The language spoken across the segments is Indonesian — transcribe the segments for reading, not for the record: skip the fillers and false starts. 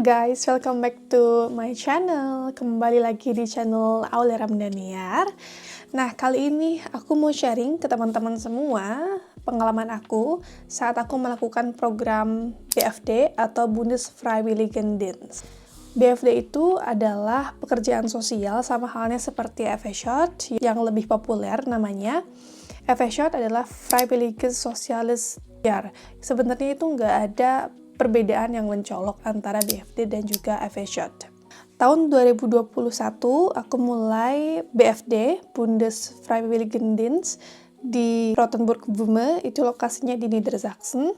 guys, welcome back to my channel. Kembali lagi di channel Aulia Ramdhaniar. Nah, kali ini aku mau sharing ke teman-teman semua pengalaman aku saat aku melakukan program BFD atau Bundesfreiwilligendienst. BFD itu adalah pekerjaan sosial sama halnya seperti FSJ yang lebih populer namanya. FSJ adalah Freiwilliges Soziales Jahr. Sebenarnya itu nggak ada perbedaan yang mencolok antara BFD dan juga FSJ. Tahun 2021 aku mulai BFD, Bundesfreiwilligendienst, di Rothenburg-Blume, itu lokasinya di Niedersachsen,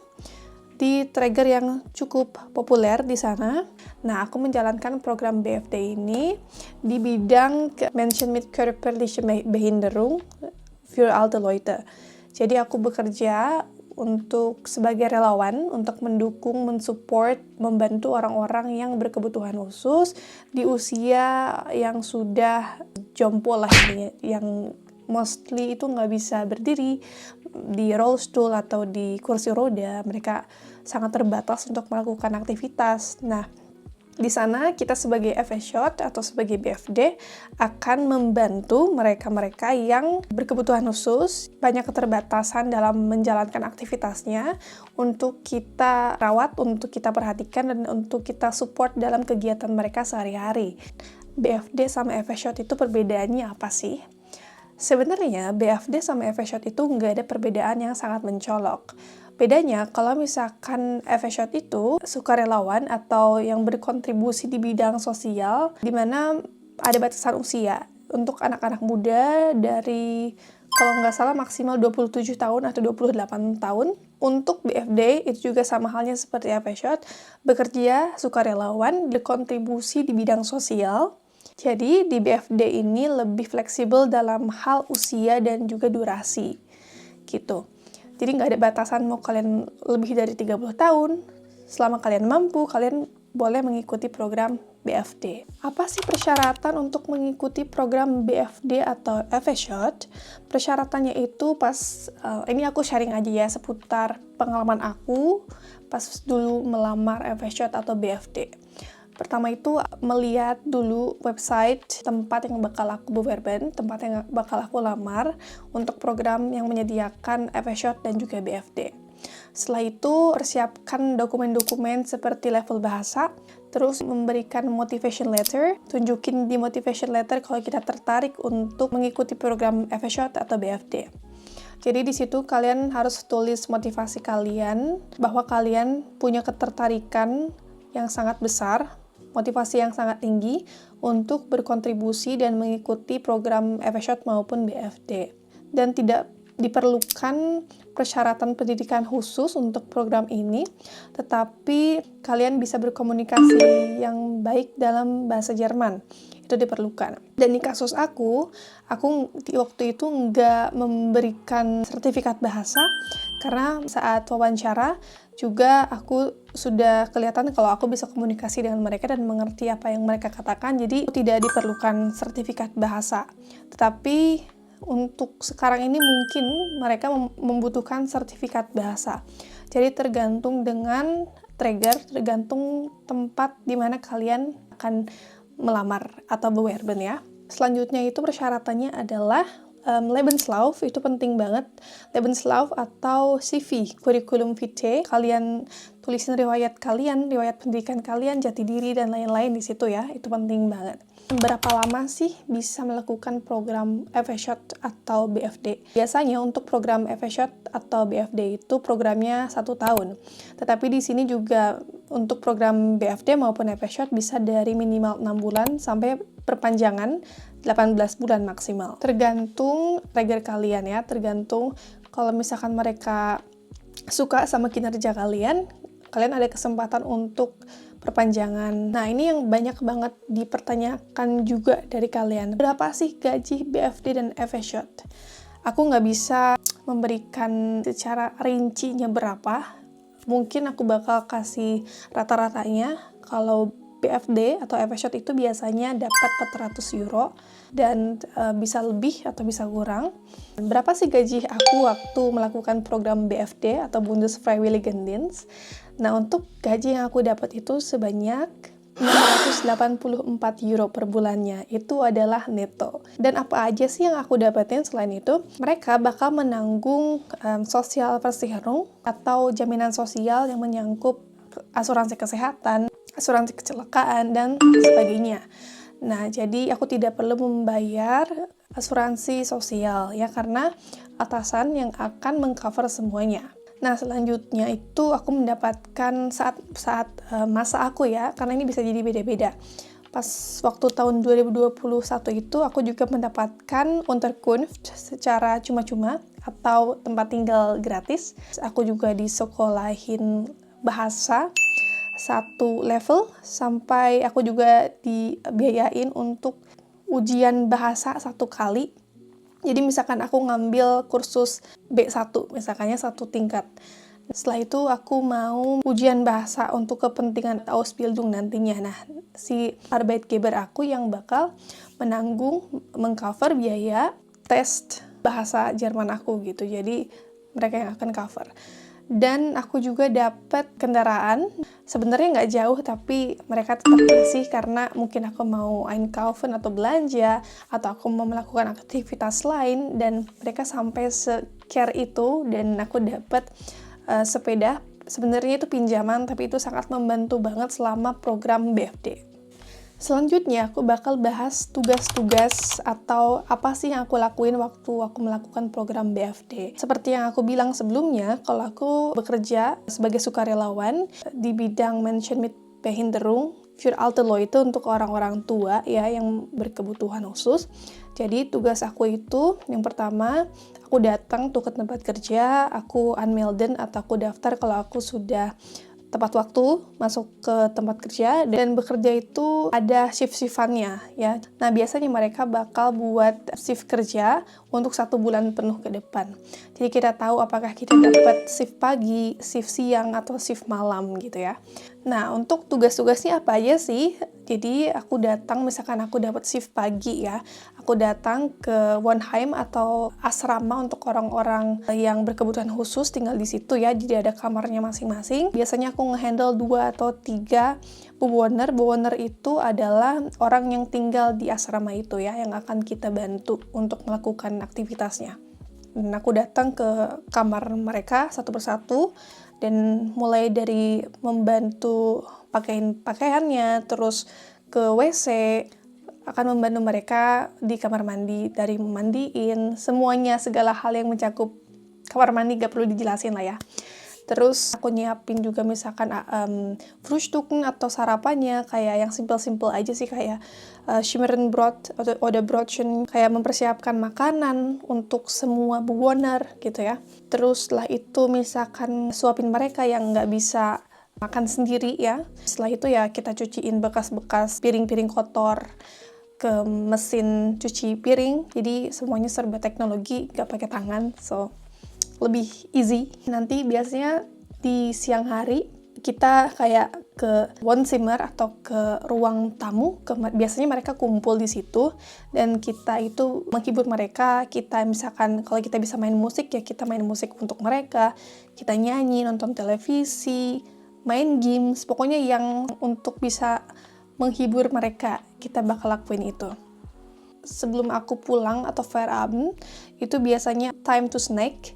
di Träger yang cukup populer di sana. Nah, aku menjalankan program BFD ini di bidang Menschen mit körperlicher Behinderung für alte Leute. Jadi aku bekerja untuk sebagai relawan untuk mendukung, mensupport, membantu orang-orang yang berkebutuhan khusus di usia yang sudah jompo lah ini, yang mostly itu nggak bisa berdiri di rollstool atau di kursi roda. Mereka sangat terbatas untuk melakukan aktivitas. Nah, di sana kita sebagai FSJ atau sebagai BFD akan membantu mereka-mereka yang berkebutuhan khusus, banyak keterbatasan dalam menjalankan aktivitasnya, untuk kita rawat, untuk kita perhatikan, dan untuk kita support dalam kegiatan mereka sehari-hari. BFD sama FSJ itu perbedaannya apa sih? Sebenarnya BFD sama FSJ itu nggak ada perbedaan yang sangat mencolok. Bedanya, kalau misalkan FSJ itu sukarelawan atau yang berkontribusi di bidang sosial, di mana ada batasan usia. Untuk anak-anak muda dari, kalau nggak salah, maksimal 27 tahun atau 28 tahun. Untuk BFD, itu juga sama halnya seperti FSJ, bekerja sukarelawan, berkontribusi di bidang sosial. Jadi, di BFD ini lebih fleksibel dalam hal usia dan juga durasi. Gitu. Jadi nggak ada batasan mau kalian lebih dari 30 tahun. Selama kalian mampu, kalian boleh mengikuti program BFD. Apa sih persyaratan untuk mengikuti program BFD atau FSJ? Persyaratannya itu ini aku sharing aja ya seputar pengalaman aku pas dulu melamar FSJ atau BFD. Pertama itu melihat dulu website tempat yang bakal aku bewerben, tempat yang bakal aku lamar untuk program yang menyediakan FSJ dan juga BFD. Setelah itu persiapkan dokumen-dokumen seperti level bahasa, terus memberikan motivation letter, tunjukin di motivation letter kalau kita tertarik untuk mengikuti program FSJ atau BFD. Jadi di situ kalian harus tulis motivasi kalian bahwa kalian punya ketertarikan yang sangat besar, motivasi yang sangat tinggi untuk berkontribusi dan mengikuti program FSJ maupun BFD. Dan tidak diperlukan persyaratan pendidikan khusus untuk program ini, tetapi kalian bisa berkomunikasi yang baik dalam bahasa Jerman. Itu diperlukan. Dan di kasus aku di waktu itu nggak memberikan sertifikat bahasa, karena saat wawancara juga aku sudah kelihatan kalau aku bisa komunikasi dengan mereka dan mengerti apa yang mereka katakan, jadi tidak diperlukan sertifikat bahasa. Tetapi untuk sekarang ini mungkin mereka membutuhkan sertifikat bahasa. Jadi tergantung dengan Träger, tergantung tempat di mana kalian akan melamar atau bewerben ya. Selanjutnya itu persyaratannya adalah Lebenslauf, itu penting banget. Lebenslauf atau CV, kurikulum vitae, kalian tulisin riwayat kalian, riwayat pendidikan kalian, jati diri, dan lain-lain di situ ya, itu penting banget. Berapa lama sih bisa melakukan program FSJ atau BFD? Biasanya untuk program FSJ atau BFD itu programnya 1 tahun. Tetapi di sini juga untuk program BFD maupun FSJ bisa dari minimal 6 bulan sampai perpanjangan 18 bulan maksimal. Tergantung Träger kalian ya, tergantung kalau misalkan mereka suka sama kinerja kalian ada kesempatan untuk perpanjangan. Nah, ini yang banyak banget dipertanyakan juga dari kalian. Berapa sih gaji BFD dan FSJ? Aku nggak bisa memberikan secara rincinya berapa. Mungkin aku bakal kasih rata-ratanya. Kalau BFD atau FSJ itu biasanya dapat 400 euro dan bisa lebih atau bisa kurang. Berapa sih gaji aku waktu melakukan program BFD atau Bundesfreiwilligendienst? Nah, untuk gaji yang aku dapat itu sebanyak €684 per bulannya. Itu adalah neto. Dan apa aja sih yang aku dapetin selain itu? Mereka bakal menanggung sosial Versicherung atau jaminan sosial yang menyangkut asuransi kesehatan, asuransi kecelakaan, dan sebagainya. Nah, jadi aku tidak perlu membayar asuransi sosial ya, karena atasan yang akan mengcover semuanya. Nah, selanjutnya itu aku mendapatkan saat masa aku ya, karena ini bisa jadi beda-beda. Pas waktu tahun 2021 itu aku juga mendapatkan Unterkunft secara cuma-cuma atau tempat tinggal gratis. Aku juga disekolahin bahasa 1 level, sampai aku juga dibiayain untuk ujian bahasa 1 kali. Jadi misalkan aku ngambil kursus B1, misalkannya 1 tingkat. Setelah itu aku mau ujian bahasa untuk kepentingan Ausbildung nantinya. Nah, si Arbeitgeber aku yang bakal mengcover biaya tes bahasa Jerman aku gitu. Jadi mereka yang akan cover. Dan aku juga dapat kendaraan, sebenarnya nggak jauh tapi mereka tetap ngasih karena mungkin aku mau einkaufen atau belanja, atau aku mau melakukan aktivitas lain, dan mereka sampai se-care itu, dan aku dapat sepeda. Sebenarnya itu pinjaman, tapi itu sangat membantu banget selama program BFD. Selanjutnya, aku bakal bahas tugas-tugas atau apa sih yang aku lakuin waktu aku melakukan program BFD. Seperti yang aku bilang sebelumnya, kalau aku bekerja sebagai sukarelawan di bidang Menschen mit Behinderung, für alte Leute, untuk orang-orang tua ya yang berkebutuhan khusus. Jadi tugas aku itu, yang pertama, aku datang tuh ke tempat kerja, aku anmelden atau aku daftar kalau aku sudah tepat waktu masuk ke tempat kerja, dan bekerja itu ada shift-shiftannya ya. Nah, biasanya mereka bakal buat shift kerja untuk 1 bulan penuh ke depan. Jadi kita tahu apakah kita dapat shift pagi, shift siang, atau shift malam gitu ya. Nah, untuk tugas-tugasnya apa aja sih? Jadi aku datang, misalkan aku dapat shift pagi ya, aku datang ke Wohnheim atau asrama untuk orang-orang yang berkebutuhan khusus tinggal di situ ya, jadi ada kamarnya masing-masing. Biasanya aku nge-handle 2 atau 3 Bewohner. Bewohner itu adalah orang yang tinggal di asrama itu ya, yang akan kita bantu untuk melakukan aktivitasnya. Dan aku datang ke kamar mereka satu persatu, dan mulai dari membantu pakaiin pakaiannya, terus ke WC, akan membantu mereka di kamar mandi, dari memandiin, semuanya, segala hal yang mencakup kamar mandi gak perlu dijelasin lah ya. Terus aku nyiapin juga misalkan Frühstücken atau sarapannya, kayak yang simple-simple aja sih, kayak Schimmerenbrot atau Brotchen, kayak mempersiapkan makanan untuk semua Bewohner gitu ya. Terus setelah itu misalkan suapin mereka yang nggak bisa makan sendiri ya. Setelah itu ya kita cuciin bekas-bekas piring-piring kotor ke mesin cuci piring. Jadi semuanya serba teknologi, nggak pakai tangan, so lebih easy. Nanti biasanya di siang hari kita kayak ke Wohnzimmer atau ke ruang tamu, biasanya mereka kumpul di situ, dan kita itu menghibur mereka. Kita misalkan kalau kita bisa main musik ya kita main musik untuk mereka, kita nyanyi, nonton televisi, main games, pokoknya yang untuk bisa menghibur mereka, kita bakal lakuin itu. Sebelum aku pulang atau Feierabend, itu biasanya time to snack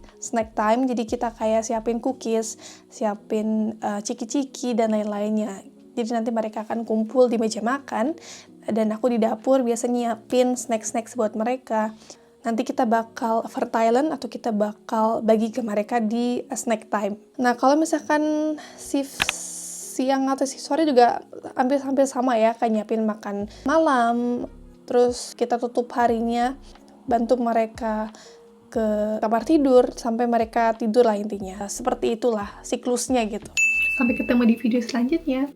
time, jadi kita kayak siapin cookies, siapin ciki-ciki, dan lain-lainnya. Jadi nanti mereka akan kumpul di meja makan, dan aku di dapur biasanya nyiapin snack-snack buat mereka. Nanti kita bakal verteilen atau kita bakal bagi ke mereka di snack time. Nah, kalau misalkan shift siang atau shift sore juga hampir sama ya, kayak nyiapin makan malam, terus kita tutup harinya, bantu mereka ke kamar tidur sampai mereka tidur lah intinya. Seperti itulah siklusnya gitu. Sampai ketemu di video selanjutnya.